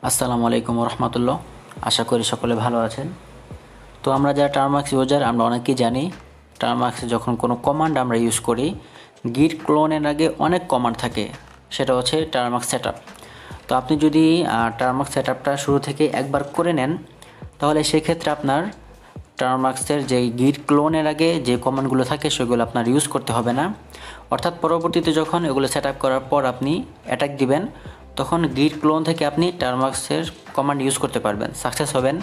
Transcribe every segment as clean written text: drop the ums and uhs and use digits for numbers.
আসসালামু আলাইকুম রহমতুল্লাহ। আশা করি সকলে ভালো আছেন। তো আমরা যারা টার্মাক্স ইউজার আমরা অনেকেই জানি টার্মাক্সে যখন কোনো কমান্ড আমরা ইউজ করি গিট ক্লোনের আগে অনেক কমান্ড থাকে, সেটা হচ্ছে টার্মাক্স সেটআপ। তো আপনি যদি টার্মাক্স সেটআপটা শুরু থেকে একবার করে নেন তাহলে সেক্ষেত্রে আপনার টার্মাক্সের যে গিট ক্লোনের আগে যে কমান্ডগুলো থাকে সেগুলো আপনার ইউজ করতে হবে না। অর্থাৎ পরবর্তীতে যখন এগুলো সেটআপ করার পর আপনি অ্যাটাক দিবেন তখন গিট ক্লোন থেকে আপনি টার্মাক্সের কমান্ড ইউজ করতে পারবেন, সাকসেস হবেন।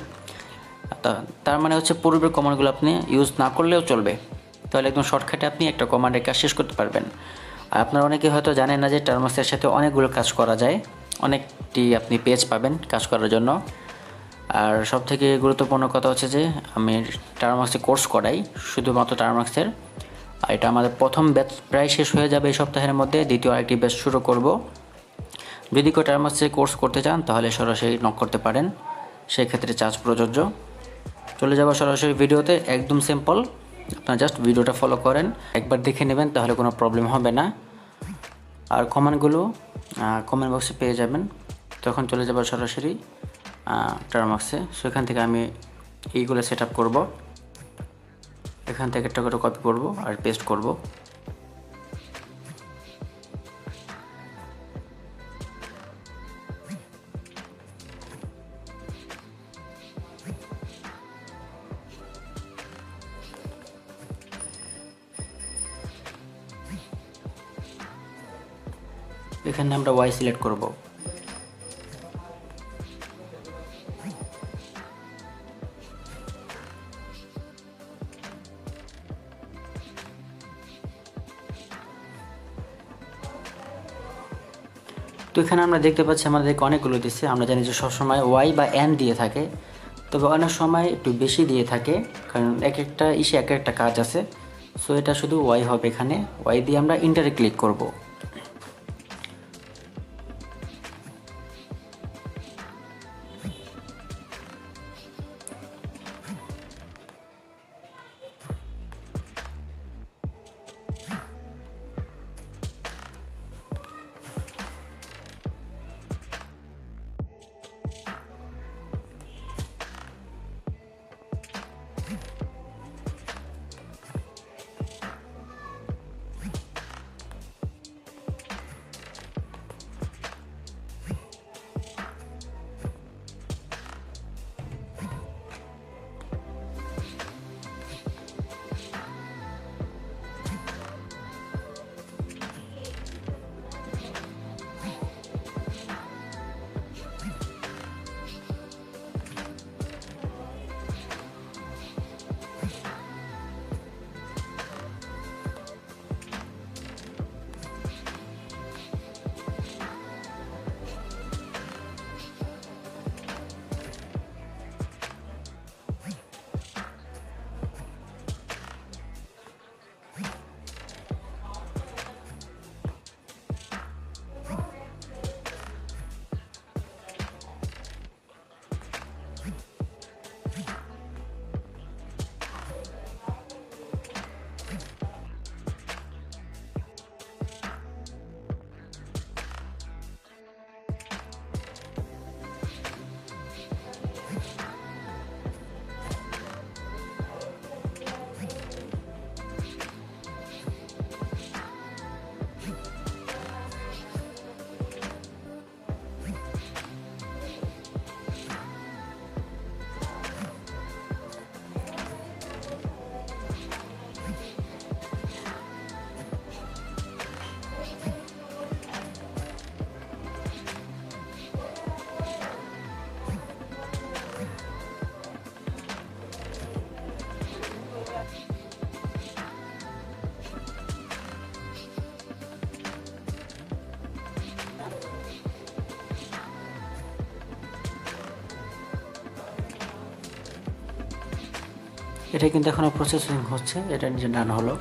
তার মানে হচ্ছে পূর্বের কমান্ডগুলো আপনি ইউজ না করলেও চলবে, তাহলে একদম শর্টকাটে আপনি একটা কমান্ডের কাজ শেষ করতে পারবেন। আর আপনারা অনেকে হয়তো জানেন না যে টার্মাক্সের সাথে অনেকগুলো কাজ করা যায়, অনেকটি আপনি পেজ পাবেন কাজ করার জন্য। আর সবথেকে গুরুত্বপূর্ণ কথা হচ্ছে যে আমি টার্মাক্সে কোর্স করাই, শুধুমাত্র টার্মাক্সের। আর এটা আমাদের প্রথম ব্যাচ প্রায় শেষ হয়ে যাবে এই সপ্তাহের মধ্যে, দ্বিতীয় আরেকটি ব্যাচ শুরু করব। যদি কেউ টার্মাক্সে কোর্স করতে চান তাহলে সরাসরি নক করতে পারেন, সেক্ষেত্রে চার্জ প্রযোজ্য। চলে যাব সরাসরি ভিডিওতে, একদম সিম্পল। আপনারা জাস্ট ভিডিওটা ফলো করেন, একবার দেখে নেবেন তাহলে কোনো প্রবলেম হবে না। আর কমেন্টগুলো কমেন্ট বক্সে পেয়ে যাবেন। তখন চলে যাব সরাসরি টার্মাক্সে, সেখান থেকে আমি এইগুলো সেট আপ করবো। এখান থেকে একটা করে কপি করব আর পেস্ট করব। এখানে আমরা ওয়াই সিলেক্ট করব। তো এখানে আমরা দেখতে পাচ্ছি আমাদেরকে অনেকগুলো দিচ্ছে। আমরা জানি যে সবসময় ওয়াই বা এন দিয়ে থাকে, তবে অনেক সময় একটু বেশি দিয়ে থাকে, কারণ এক একটা ইসে এক একটা কাজ আছে। সো এটা শুধু ওয়াই হবে। এখানে ওয়াই দিয়ে আমরা ইন্টারে ক্লিক করব। এটা কিন্তু এখনো প্রসেসিং হচ্ছে, এটা নিজে ডান হলো।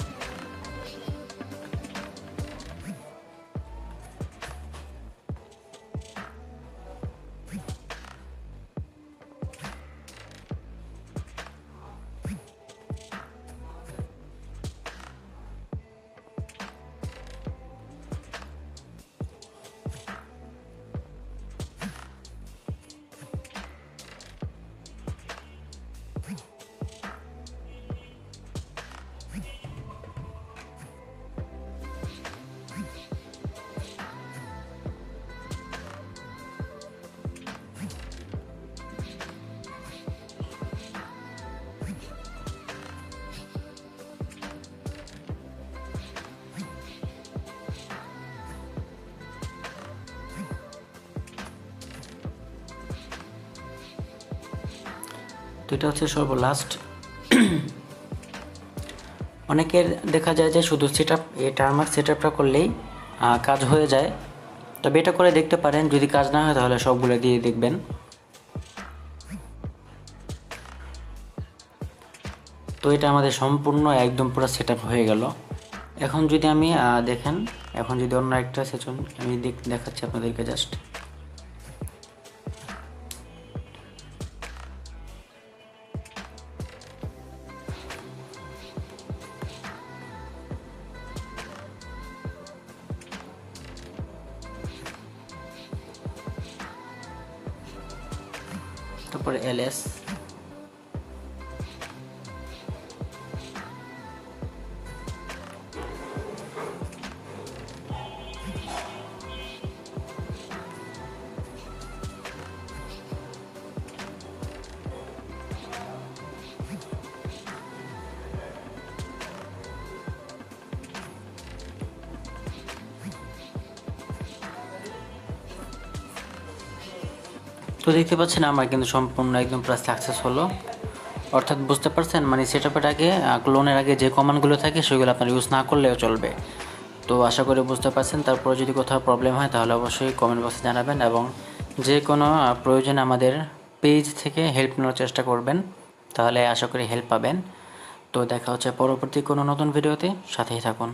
তো এটা হচ্ছে সর্বলাস্ট। অনেকের দেখা যায় যে শুধু এই টার্মার্ক সেট আপটা করলেই কাজ হয়ে যায়। তবে এটা করে দেখতে পারেন, যদি কাজ না হয় তাহলে সবগুলো দিয়ে দেখবেন। তো এটা আমাদের সম্পূর্ণ একদম পুরো সেট আপ হয়ে গেল। এখন যদি আমি দেখেন, এখন যদি অন্য একটা সেশন আমি দেখাচ্ছি আপনাদেরকে জাস্ট। তারপরে এলএস, তো দেখতে পাচ্ছেন আমার কিন্তু সম্পূর্ণ একদম প্রায় সাকসেস হলো। অর্থাৎ বুঝতে পারছেন, মানে সেট আপের আগে ক্লোনের আগে যে কমান্ডগুলো থাকে সেগুলো আপনার ইউজ না করলেও চলবে। তো আশা করি বুঝতে পারছেন। তারপরে যদি কোথাও প্রবলেম হয় তাহলে অবশ্যই কমেন্ট বক্সে জানাবেন, এবং যে কোনো প্রয়োজনে আমাদের পেজ থেকে হেল্প নেওয়ার চেষ্টা করবেন, তাহলে আশা করি হেল্প পাবেন। তো দেখা হচ্ছে পরবর্তী কোনো নতুন ভিডিওতে, সাথেই থাকুন।